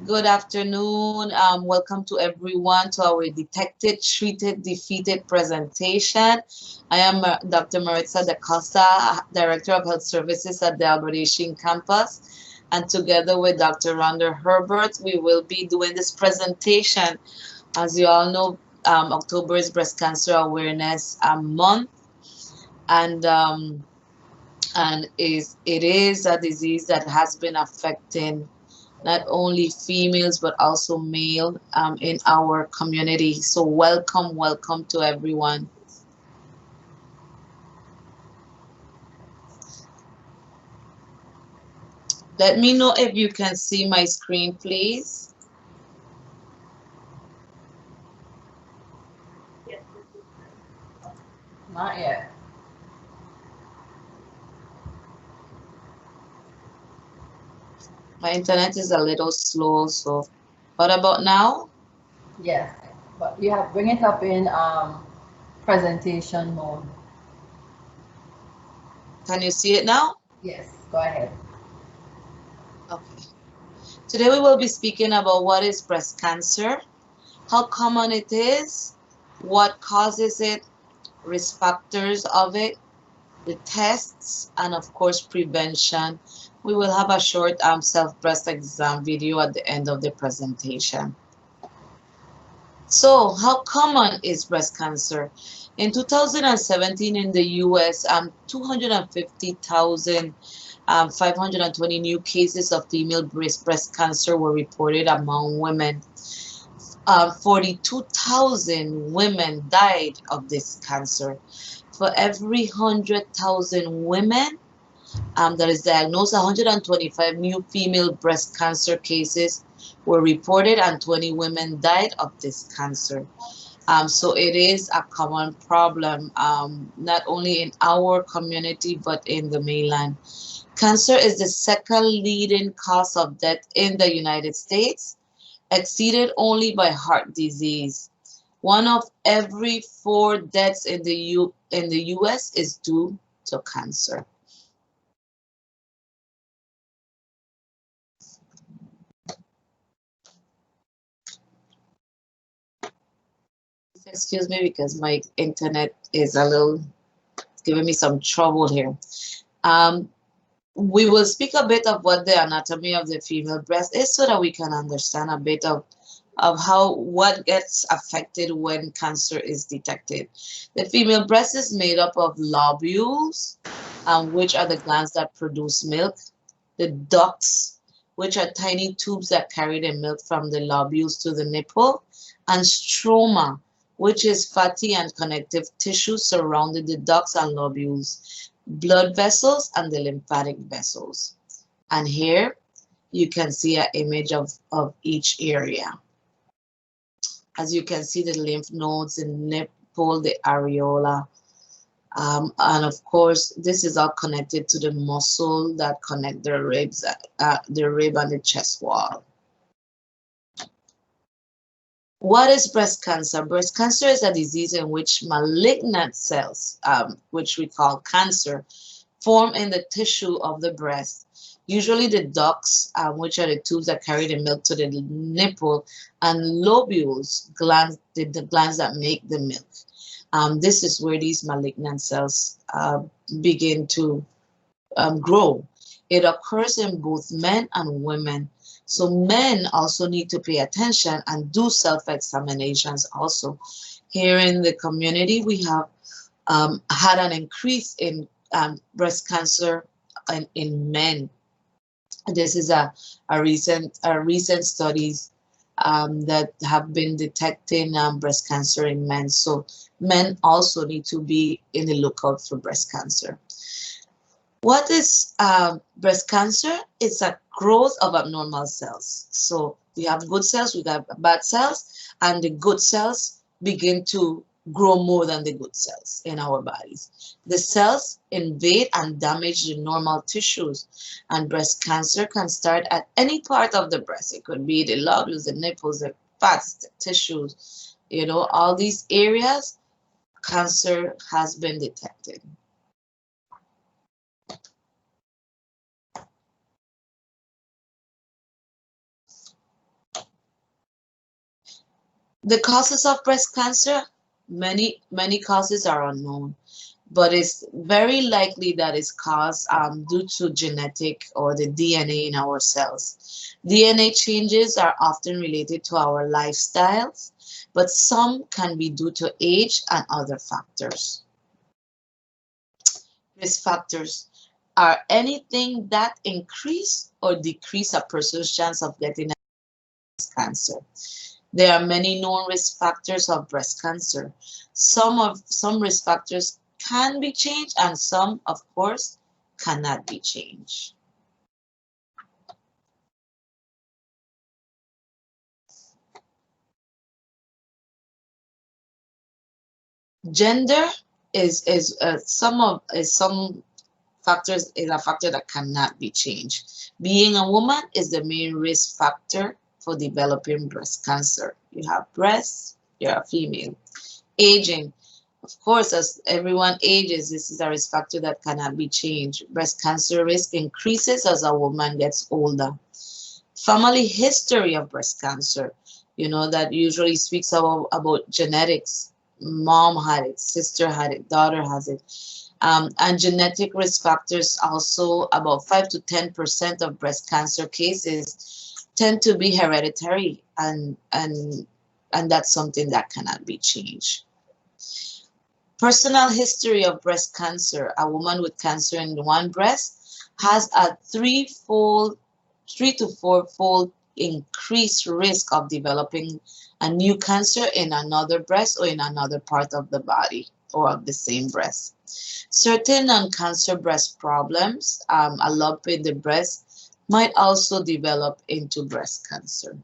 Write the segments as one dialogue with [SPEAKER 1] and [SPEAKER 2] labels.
[SPEAKER 1] Good afternoon. Welcome to everyone to our Detected, Treated, Defeated presentation. I am Dr. Maritza Da Costa, Director of Health Services at the Albert Einstein campus. And together with Dr. Rhonda Herbert, we will be doing this presentation. As you all know, October is Breast Cancer Awareness Month. And it is a disease that has been affecting not only females but also male in our community. So welcome to everyone. Let me know if you can see my screen, please.
[SPEAKER 2] Not yet.
[SPEAKER 1] My internet is a little slow, so what about now?
[SPEAKER 2] Yes, but you have bring it up in presentation mode.
[SPEAKER 1] Can you see it now?
[SPEAKER 2] Yes, go ahead.
[SPEAKER 1] Okay. Today we will be speaking about what is breast cancer, how common it is, what causes it, risk factors of it, the tests, and of course prevention. We will have a short self-breast exam video at the end of the presentation. So how common is breast cancer? In 2017 in the US, 250,520 new cases of female breast cancer were reported among women. 42,000 women died of this cancer. For every 100,000 women that is diagnosed, 125 new female breast cancer cases were reported and 20 women died of this cancer. So it is a common problem, not only in our community, but in the mainland. Cancer is the second leading cause of death in the United States, exceeded only by heart disease. One of every 4 deaths in the US is due to cancer. Excuse me because my internet is a little giving me some trouble here. Um, we will speak a bit of what the anatomy of the female breast is so that we can understand a bit of how what gets affected when cancer is detected. The female breast is made up of lobules, which are the glands that produce milk, the ducts, which are tiny tubes that carry the milk from the lobules to the nipple, and stroma, which is fatty and connective tissue surrounding the ducts and lobules, blood vessels, and the lymphatic vessels. And here you can see an image of each area. As you can see, the lymph nodes, the nipple, the areola, and of course, this is all connected to the muscle that connect the ribs, the rib and the chest wall. What is breast cancer? Breast cancer is a disease in which malignant cells, which we call cancer, form in the tissue of the breast. Usually the ducts, which are the tubes that carry the milk to the nipple, and lobules, glands, the glands that make the milk. This is where these malignant cells begin to grow. It occurs in both men and women. So men also need to pay attention and do self-examinations also. Here in the community, we have had an increase in breast cancer in men. This is a recent studies that have been detecting breast cancer in men. So men also need to be in the lookout for breast cancer. What is breast cancer? It's a growth of abnormal cells. So we have good cells, we have bad cells, and the good cells begin to grow more than the good cells in our bodies. The cells invade and damage the normal tissues, and breast cancer can start at any part of the breast. It could be the lobules, the nipples, the fats, the tissues, all these areas, cancer has been detected. The causes of breast cancer, many causes are unknown, but it's very likely that it's caused due to genetic or the DNA in our cells. DNA changes are often related to our lifestyles, but some can be due to age and other factors. Risk factors are anything that increase or decrease a person's chance of getting cancer. There are many known risk factors of breast cancer. Some risk factors can be changed and some, of course, cannot be changed. Gender some factors is a factor that cannot be changed. Being a woman is the main risk factor for developing breast cancer. You have breasts, you're a female. Aging, of course, as everyone ages, this is a risk factor that cannot be changed. Breast cancer risk increases as a woman gets older. Family history of breast cancer, that usually speaks about genetics. Mom had it, sister had it, daughter has it. And genetic risk factors also, about 5 to 10% of breast cancer cases tend to be hereditary, and that's something that cannot be changed. Personal history of breast cancer. A woman with cancer in one breast has a 3 to 4-fold increased risk of developing a new cancer in another breast or in another part of the body or of the same breast. Certain non-cancer breast problems, a lump in the breast, might also develop into breast cancer.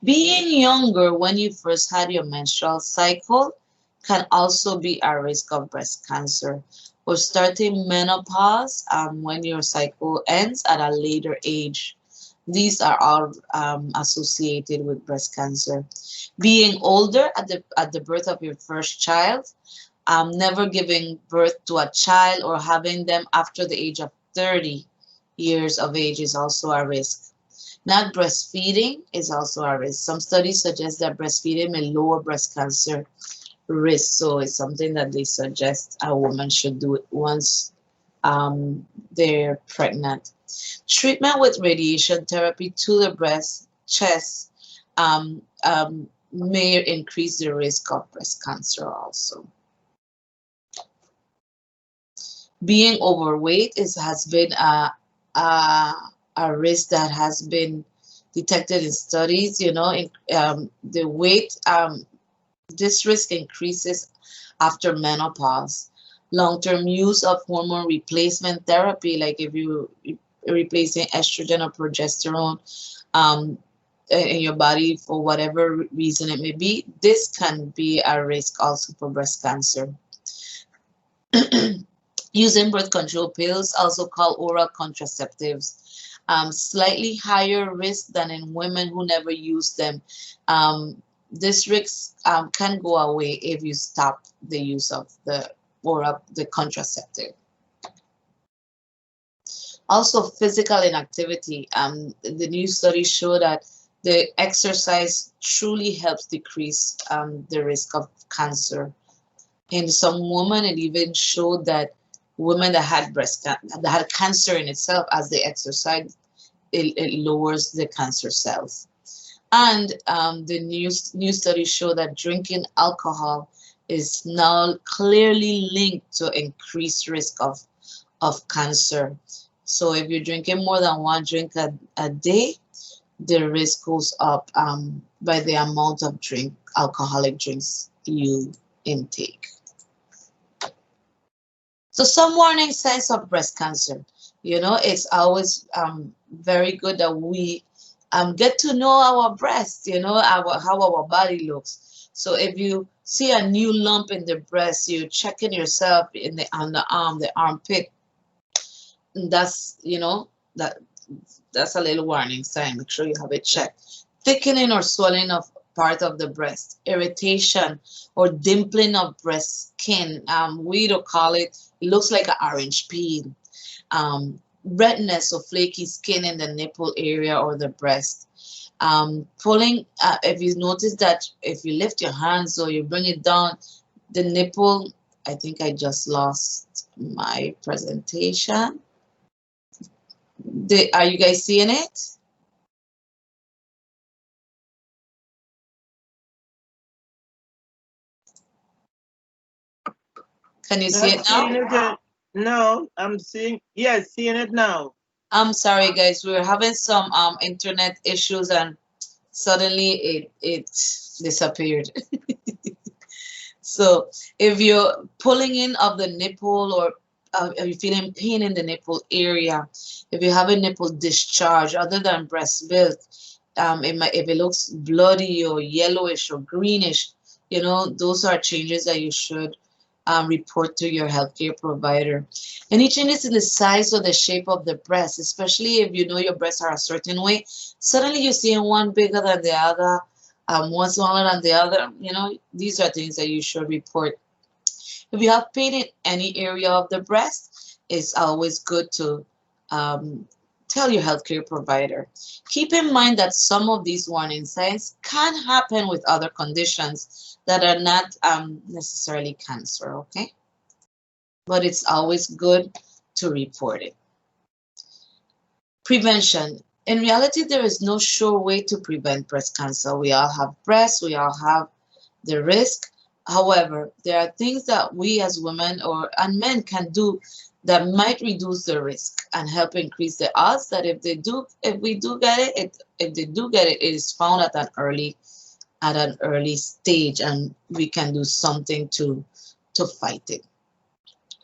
[SPEAKER 1] Being younger when you first had your menstrual cycle can also be a risk of breast cancer. Or starting menopause when your cycle ends at a later age. These are all associated with breast cancer. Being older at the birth of your first child, never giving birth to a child or having them after the age of 30 years of age is also a risk. Not breastfeeding is also a risk. Some studies suggest that breastfeeding may lower breast cancer risk, so it's something that they suggest a woman should do it once they're pregnant. Treatment with radiation therapy to the breast, chest, may increase the risk of breast cancer also. Being overweight has been a risk that has been detected in studies. The weight, this risk increases after menopause. Long-term use of hormone replacement therapy, like if you replacing estrogen or progesterone in your body for whatever reason it may be, this can be a risk also for breast cancer. Using birth control pills, also called oral contraceptives, slightly higher risk than in women who never use them. This risk can go away if you stop the use of the contraceptive. Also, physical inactivity. The new studies show that the exercise truly helps decrease the risk of cancer. In some women, it even showed that women that had cancer in itself, as they exercise, it lowers the cancer cells. And the new studies show that drinking alcohol is now clearly linked to increased risk of cancer. So if you're drinking more than one drink a day, the risk goes up by the amount of alcoholic drinks you intake. So some warning signs of breast cancer. It's always very good that we get to know our breast, how our body looks. So if you see a new lump in the breast, you're checking yourself on the arm, the armpit. That's that's a little warning sign. Make sure you have it checked. Thickening or swelling of part of the breast, irritation or dimpling of breast skin. We don't call it. It looks like an orange peel. redness or flaky skin in the nipple area or the breast. Pulling, if you notice that if you lift your hands or you bring it down, the nipple, I think I just lost my presentation. Are you guys seeing it? Can you see it now?
[SPEAKER 3] No, I'm seeing, yes, seeing it now.
[SPEAKER 1] I'm sorry, guys. We're having some internet issues and suddenly it disappeared. So if you're pulling in of the nipple or are you feeling pain in the nipple area, if you have a nipple discharge other than breast milk, if it looks bloody or yellowish or greenish, you know, those are changes that you should report to your healthcare provider. Any changes in the size or the shape of the breast, especially if you know your breasts are a certain way, suddenly you're seeing one bigger than the other, one smaller than the other, you know, these are things that you should report. If you have pain in any area of the breast, it's always good to tell your healthcare provider. Keep in mind that some of these warning signs can happen with other conditions that are not necessarily cancer, okay? But it's always good to report it. Prevention. In reality, there is no sure way to prevent breast cancer. We all have breasts, we all have the risk. However, there are things that we as women and men can do that might reduce the risk and help increase the odds that if they do get it, it is found at an early stage and we can do something to fight it.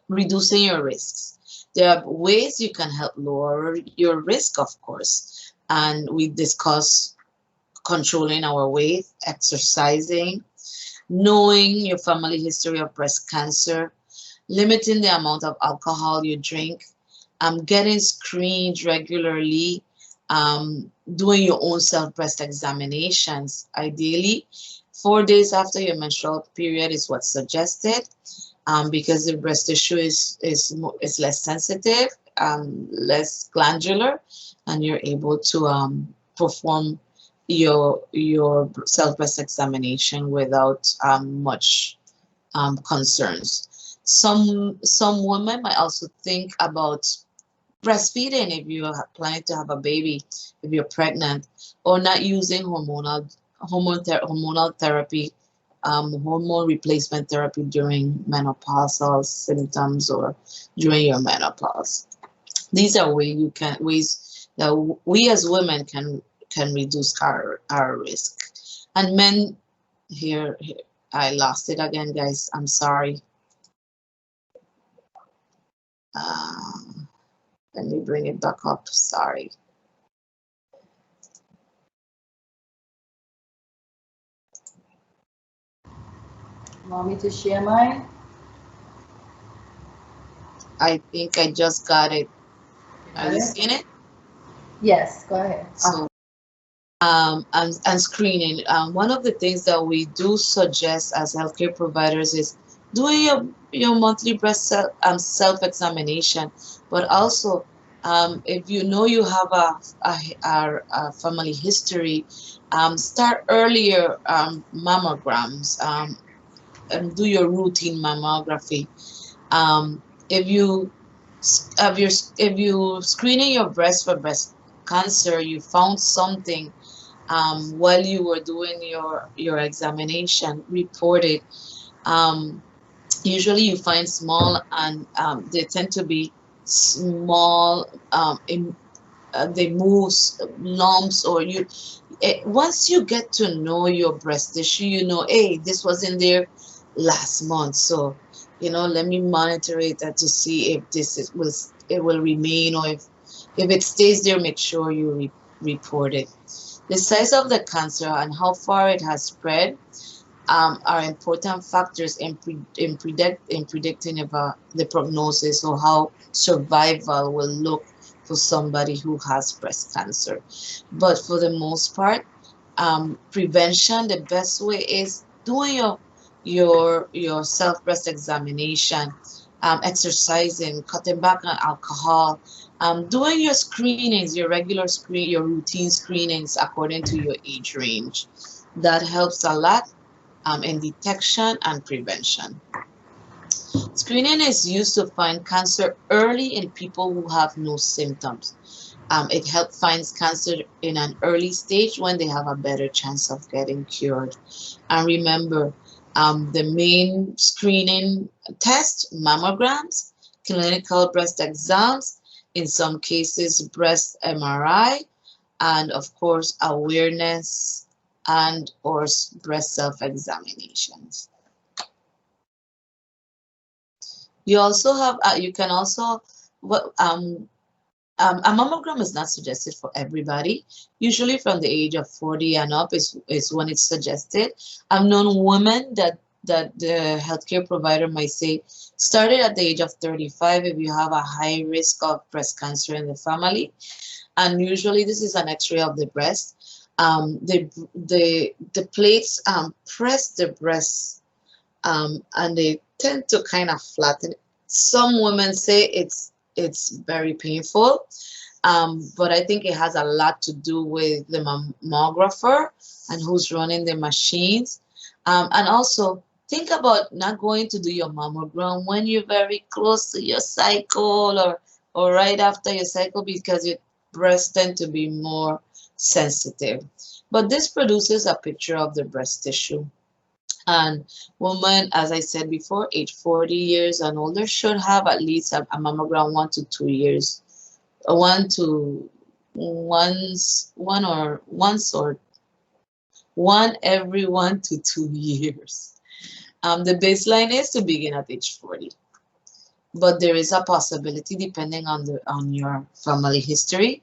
[SPEAKER 1] Reducing your risks. There are ways you can help lower your risk, of course, and we discuss controlling our weight, exercising, knowing your family history of breast cancer, limiting the amount of alcohol you drink, getting screened regularly, doing your own self-breast examinations. Ideally, 4 days after your menstrual period is what's suggested, because the breast tissue is less sensitive, less glandular, and you're able to perform your self-breast examination without much concerns. Some women might also think about breastfeeding if you are planning to have a baby, if you're pregnant, or not using hormonal therapy, hormone replacement therapy during menopausal symptoms or during your menopause. These are ways that we as women can reduce our risk. And men, here I lost it again, guys. I'm sorry. Let me bring it back up. Sorry.
[SPEAKER 2] Want me to share mine?
[SPEAKER 1] I think I just got it. Are you seeing it?
[SPEAKER 2] Yes, go ahead.
[SPEAKER 1] So, and screening. One of the things that we do suggest as healthcare providers is doing your monthly breast self-examination, but also if you know you have a family history, start earlier mammograms, and do your routine mammography. If you screening your breast for breast cancer, you found something while you were doing your examination, report it. Usually you find small and they tend to be small, they move lumps, or once you get to know your breast tissue, you know, hey, this was in there last month, so you know, let me monitor it to see if it will remain, or if it stays there, make sure you report it. The size of the cancer and how far it has spread are important factors in predicting about the prognosis, or how survival will look for somebody who has breast cancer. But for the most part, prevention, the best way is doing your self breast examination, exercising, cutting back on alcohol, Doing your screenings, your regular screen, your routine screenings according to your age range. That helps a lot in detection and prevention. Screening is used to find cancer early in people who have no symptoms. It helps find cancer in an early stage when they have a better chance of getting cured. And remember, the main screening test, mammograms, clinical breast exams, in some cases breast MRI, and of course awareness and or breast self-examinations. You also have, you can also, a mammogram is not suggested for everybody. Usually from the age of 40 and up is when it's suggested. I've known women that the healthcare provider might say, started at the age of 35 if you have a high risk of breast cancer in the family. And usually this is an x-ray of the breast. The plates press the breast and they tend to kind of flatten. Some women say it's very painful, but I think it has a lot to do with the mammographer and who's running the machines. And also think about not going to do your mammogram when you're very close to your cycle or right after your cycle, because your breasts tend to be more sensitive. But this produces a picture of the breast tissue. And women, as I said before, age 40 years and older should have at least a mammogram 1 to 2 years, once or one every 1 to 2 years. The baseline is to begin at age 40, but there is a possibility depending on your family history.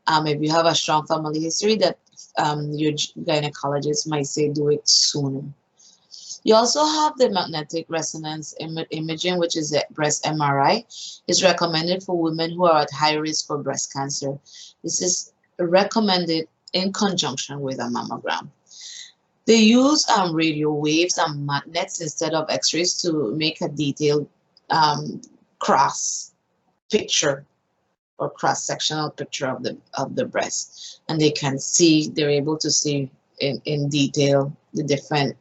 [SPEAKER 1] If you have a strong family history, that your gynecologist might say do it sooner. You also have the magnetic resonance imaging, which is a breast MRI. It's recommended for women who are at high risk for breast cancer. This is recommended in conjunction with a mammogram. They use radio waves and magnets instead of x-rays to make a detailed cross picture or cross-sectional picture of the breast. And they're able to see in detail the different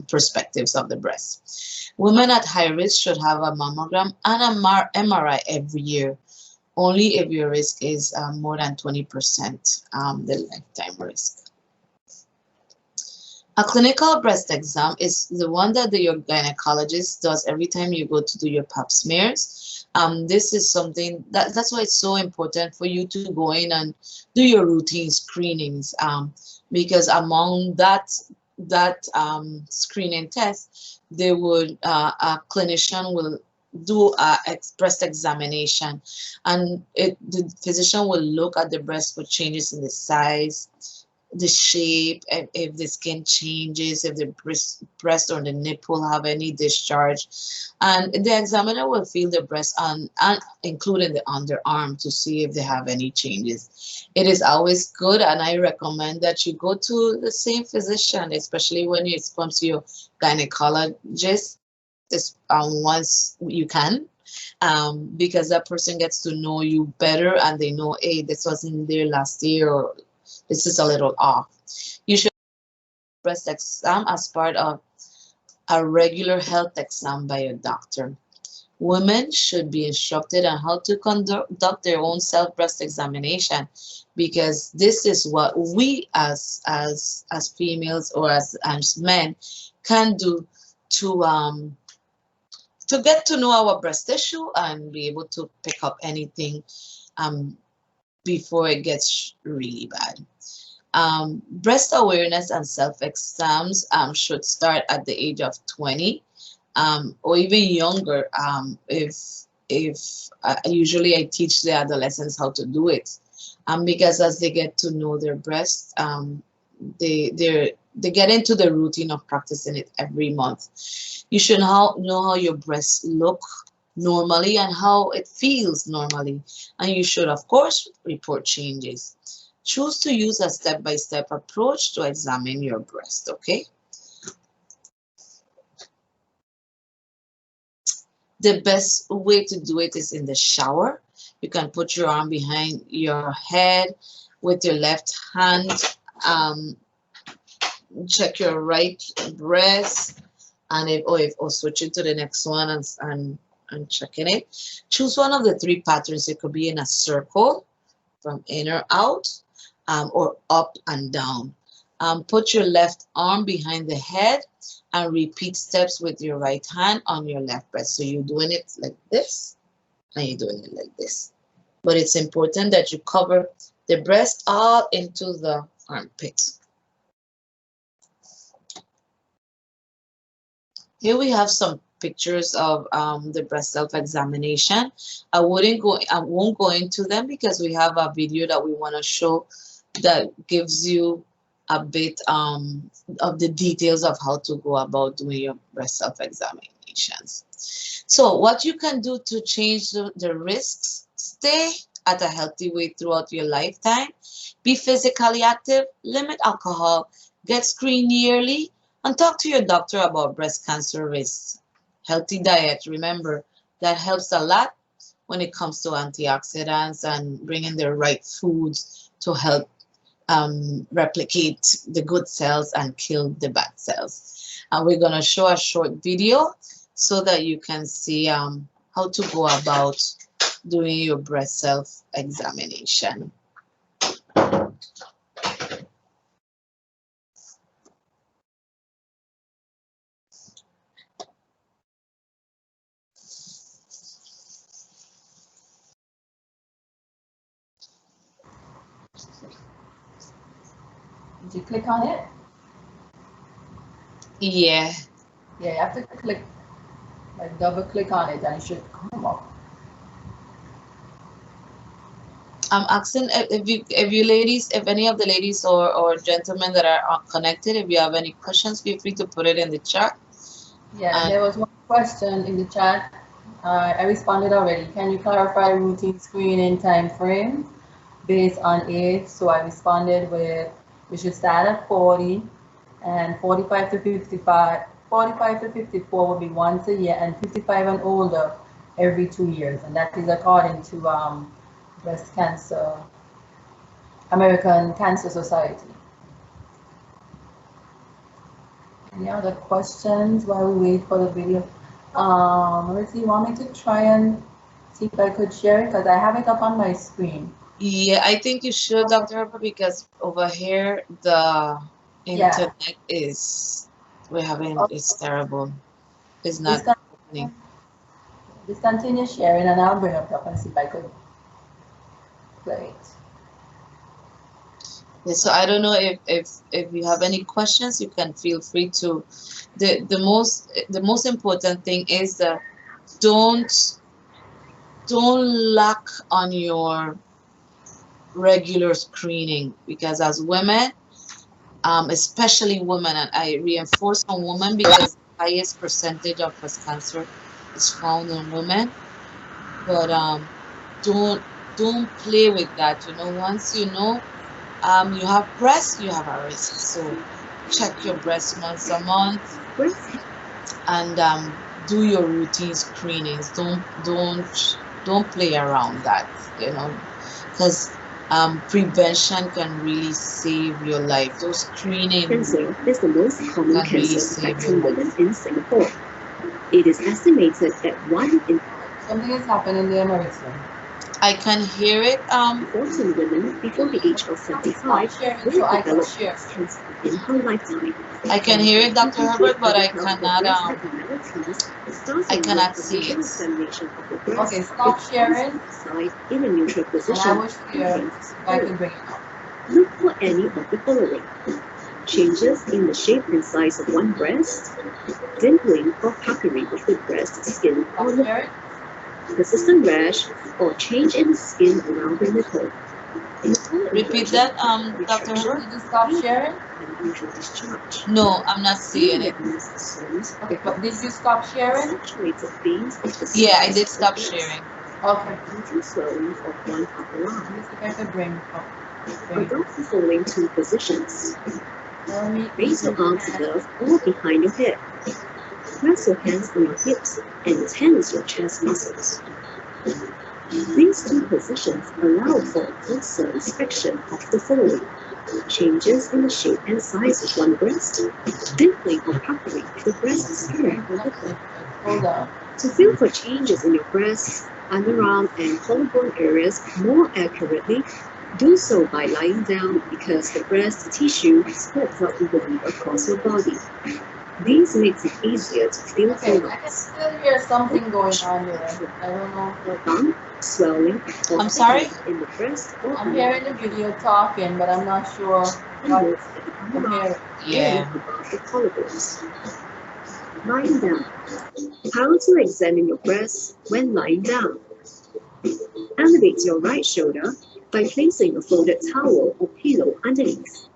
[SPEAKER 1] perspectives of the breast. Women at high risk should have a mammogram and a MRI every year, only if your risk is more than 20% the lifetime risk. A clinical breast exam is the one that your gynecologist does every time you go to do your pap smears. This is something that's why it's so important for you to go in and do your routine screenings, because among that screening test, they would a clinician will do a breast examination, and the physician will look at the breast for changes in the size, the shape, and if the skin changes, if the breast or the nipple have any discharge, and the examiner will feel the breast and including the underarm to see if they have any changes. It is always good, and I recommend that you go to the same physician, especially when it comes to your gynecologist, once you can, because that person gets to know you better and they know, hey, this wasn't there last year, or this is a little off. You should breast exam as part of a regular health exam by your doctor. Women should be instructed on how to conduct their own self-breast examination, because this is what we as females or as men can do to get to know our breast tissue and be able to pick up anything before it gets really bad. Breast awareness and self-exams should start at the age of 20 or even younger. Usually I teach the adolescents how to do it, because as they get to know their breasts, they get into the routine of practicing it every month. You should know how your breasts look normally and how it feels normally, and you should of course report changes. Choose to use a step-by-step approach to examine your breast, okay? The best way to do it is in the shower. You can put your arm behind your head with your left hand. Check your right breast, and or switch it to the next one and checking it. Choose one of the three patterns. It could be in a circle, from in or out, or up and down. Put your left arm behind the head and repeat steps with your right hand on your left breast. So you're doing it like this, and you're doing it like this. But it's important that you cover the breast all into the armpit. Here we have some pictures of the breast self-examination. I won't go into them because we have a video that we want to show that gives you a bit of the details of how to go about doing your breast self-examinations. So what you can do to change the risks: stay at a healthy weight throughout your lifetime, be physically active, limit alcohol, get screened yearly, and talk to your doctor about breast cancer risks. Healthy diet, remember, that helps a lot when it comes to antioxidants and bringing the right foods to help replicate the good cells and kill the bad cells. And we're going to show a short video so that you can see how to go about doing your breast self-examination.
[SPEAKER 2] Did you click on it?
[SPEAKER 1] Yeah.
[SPEAKER 2] Yeah, you have to click, like double click on it, and it should come up.
[SPEAKER 1] I'm asking if you ladies, if any of the ladies or gentlemen that are connected, if you have any questions, feel free to put it in the chat.
[SPEAKER 2] Yeah, there was one question in the chat. I responded already. Can you clarify routine screening time frame based on age? So I responded with, we should start at 40, and 45 to 55, 45 to 54 will be once a year, and 55 and older every 2 years. And that is according to breast cancer, American Cancer Society. Any other questions while we wait for the video? Marissa, you want me to try and see if I could share it? Because I have it up on my screen.
[SPEAKER 1] Yeah, I think you should, Dr. Harper, because over here the internet is, it's terrible. It's not happening.
[SPEAKER 2] Just continue sharing, and I'll bring it up and see if I could play it.
[SPEAKER 1] Yeah, so I don't know if you have any questions, you can feel free to. The most important thing is that don't lack on your regular screening, because as women, especially women, and I reinforce on women because the highest percentage of breast cancer is found in women. But don't play with that. You know, once you know you have breast, you have a risk. So check your breast once a month and do your routine screenings. Don't play around that, you know, because prevention can really save your life. Those screenings
[SPEAKER 4] cancer is the most common cancer affecting women in Singapore. It is estimated that 1 in
[SPEAKER 2] something is happening there, Marissa.
[SPEAKER 1] I can hear it.
[SPEAKER 4] 14 women before the age of 75 will develop breast cancer in her lifetime.
[SPEAKER 1] I can hear it, Dr. Herbert, but I cannot see it.
[SPEAKER 2] Okay, stop sharing.
[SPEAKER 4] In a neutral position.
[SPEAKER 2] And I wish I could bring it up.
[SPEAKER 4] Look for any of the following: changes in the shape and size of one breast, dimpling or puckering of the breast skin or lip, persistent rash, or change in the skin around the nipple.
[SPEAKER 1] Repeat that, Dr. Herbert.
[SPEAKER 2] Did you stop sharing?
[SPEAKER 1] No, I'm not seeing it.
[SPEAKER 2] Okay, but did you stop sharing?
[SPEAKER 1] Yeah, I did stop sharing.
[SPEAKER 2] Okay.
[SPEAKER 4] Swelling of one upper arm.
[SPEAKER 2] Let me see if I could bring up.
[SPEAKER 4] Adopt the following two positions. Raise your arms above or behind your head. Press your hands on your hips and tense your chest muscles. These two positions allow for a closer inspection of the following: changes in the shape and size of one breast, dimpling or puckering of the breast skin or nipple.
[SPEAKER 2] Hold on.
[SPEAKER 4] To feel for changes in your breasts, underarm, and collarbone areas more accurately, do so by lying down because the breast tissue spreads out evenly across your body. This makes it easier to feel
[SPEAKER 2] Okay,
[SPEAKER 4] for
[SPEAKER 2] I can still hear something going on there. I don't know.
[SPEAKER 4] bump, swelling, or
[SPEAKER 1] I'm sorry?
[SPEAKER 4] thickening in the breast or
[SPEAKER 2] I'm hearing the video talking, but I'm not sure what I'm hearing.
[SPEAKER 1] Yeah.
[SPEAKER 4] above the collarbones. Lying down. How to examine your breasts when lying down. Elevate your right shoulder by placing a folded towel or pillow underneath.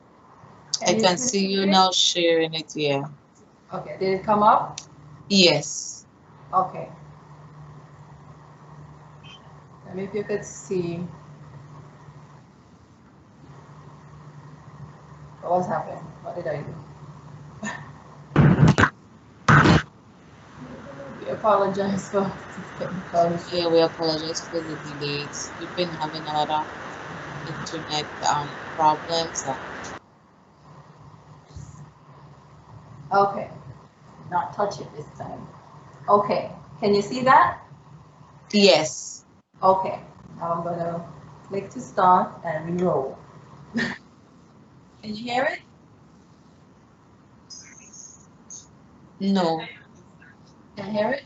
[SPEAKER 1] I can see you now sharing it, yeah.
[SPEAKER 2] Okay, did it come up?
[SPEAKER 1] Yes.
[SPEAKER 2] Okay. Let me if you could see what was happening. What did I do? We apologize for this technical issue.
[SPEAKER 1] Yeah, we apologize for the delays. We've been having a lot of internet problems.
[SPEAKER 2] Okay, not touch it this time. Okay, can you see that?
[SPEAKER 1] Yes.
[SPEAKER 2] Okay, now I'm gonna click to start and re-roll. Can you hear it?
[SPEAKER 1] No.
[SPEAKER 2] Can you hear it?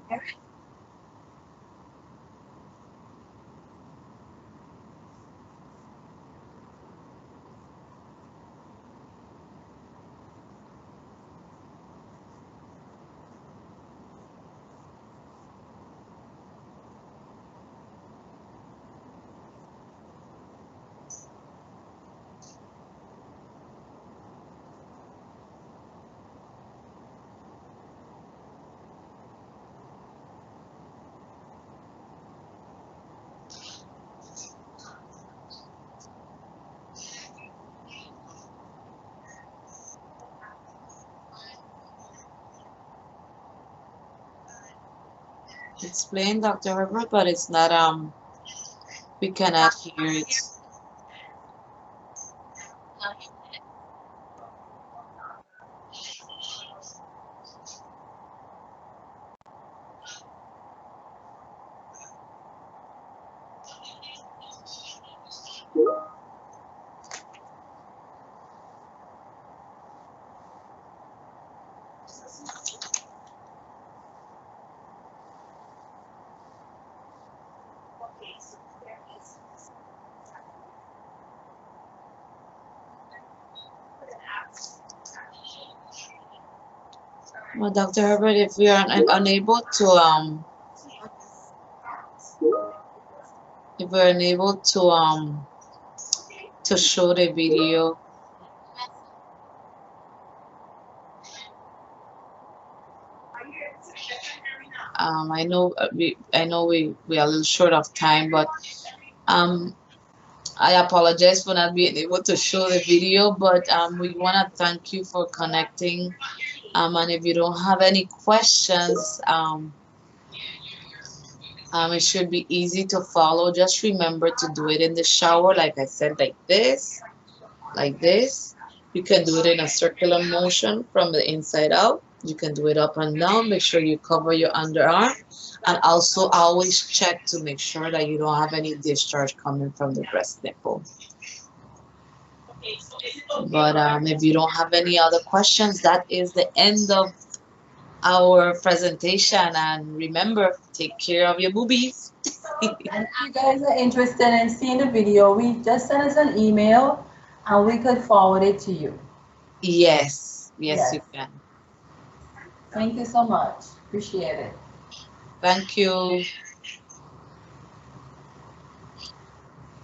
[SPEAKER 2] Hear it?
[SPEAKER 1] It's playing Dr. Herbert, but it's not we cannot hear it. Well, Dr. Herbert, if we are unable to show the video, I know we are a little short of time, but I apologize for not being able to show the video, but we want to thank you for connecting. And if you don't have any questions, it should be easy to follow. Just remember to do it in the shower, like I said, like this, like this. You can do it in a circular motion from the inside out. You can do it up and down. Make sure you cover your underarm. And also always check to make sure that you don't have any discharge coming from the breast nipple. But if you don't have any other questions, that is the end of our presentation. And remember, take care of your boobies.
[SPEAKER 2] And if you guys are interested in seeing the video, we just send us an email and we could forward it to you.
[SPEAKER 1] Yes,
[SPEAKER 2] Yes.
[SPEAKER 1] you can.
[SPEAKER 2] Thank you so much. Appreciate it.
[SPEAKER 1] Thank you.